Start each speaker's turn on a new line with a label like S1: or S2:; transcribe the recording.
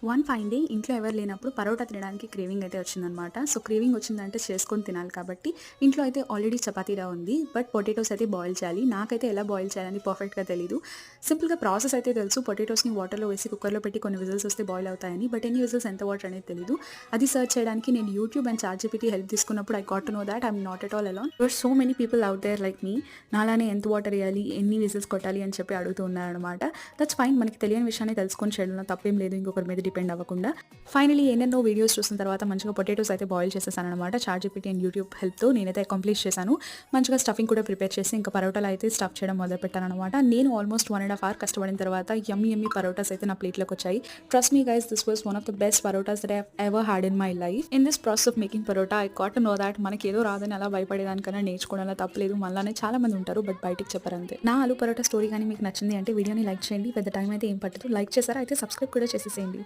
S1: One fine day ఇంట్లో ఎవరు లేనప్పుడు పరోటా తినడానికి క్రేవింగ్ అయితే వచ్చిందనమాట. సో, క్రేవింగ్ వచ్చిందంటే చేసుకొని తినాలి కాబట్టి ఇంట్లో అయితే ఆల్రెడీ చపాతీరా ఉంది. బట్ పొటాటోస్ అయితే బాయిల్ చేయాలి. నాకైతే ఎలా బాయిల్ చేయాలని పర్ఫెక్ట్‌గా తెలీదు. సింపుల్‌గా ప్రాసెస్ అయితే తెలుసు. పొటాటోస్‌ని వాటర్‌లో వేసి కుక్కర్‌లో పెట్టి కొన్ని విజిల్స్ వస్తే బాయిల్ అవుతాయని. బట్ ఎన్ని విజిల్స్ ఎంత వాటర్ అనేది తెలీదు. అది సెర్చ్ చేయడానికి నేను యూట్యూబ్ అండ్ చాట్‌జీపీటీ హెల్ప్ తీసుకున్నప్పుడు I got to know that I am not at all alone. There are so many people out there like me. నాలానే ఎంత వాటర్ ఎయాలి, ఎన్ని విజిల్స్ కొట్టాలి అని చెప్పి అడుగుతూ ఉన్నారనమాట. That's fine. మనకి తెలియని విషయాన్ని తెలుసుకొని చేయడంలో తప్పేం లేదు. ఇంకొకరి మీద డిపెండ్ అవ్వకుండా. ఫైనలీ ఎన్నెన్నో వీడియోస్ చూసిన తర్వాత మంచిగా పొటాటోస్ అయితే బాయిల్ చేసేసాననమాట. చాట్‌జీపీటీ అండ్ యూట్యూబ్ హెల్ప్‌తో నేనైతే కంప్లీట్ చేశాను. మంచిగా స్టఫింగ్ కూడా ప్రిపేర్ చేసి ఇంకా పరోటాలు అయితే స్టఫ్ చేయడం మొదలుపెట్టాననమాట. నేను ఆల్మోస్ట్ 1½ అవర్ కష్టపడిన తర్వాత యమ్మీ యమ్మీ పరోటాస్ అయితే నా ప్లేట్‌లోకి వచ్చాయి. Trust me guys, this was one of the best parottas that I have ever had in my life. In this process of making parotta I got to know that మనకి ఏదో రాదని అలా భయపడేదానికన్నా నేర్చుకోవడంలో తప్పలేదు. మనలానే చాలా మంది ఉంటారు, బట్ బయటికి చెప్పరంతే. నా ఆలు పరోటా స్టోరీ కానీ మీకు నచ్చింది అంటే వీడియోని లైక్ చేయండి. పెద్ద టైం అయితే ఏం పట్టదు. లైక్ చేశారా అయితే సబ్స్క్రైబ్ కూడా చేసేసేయండి.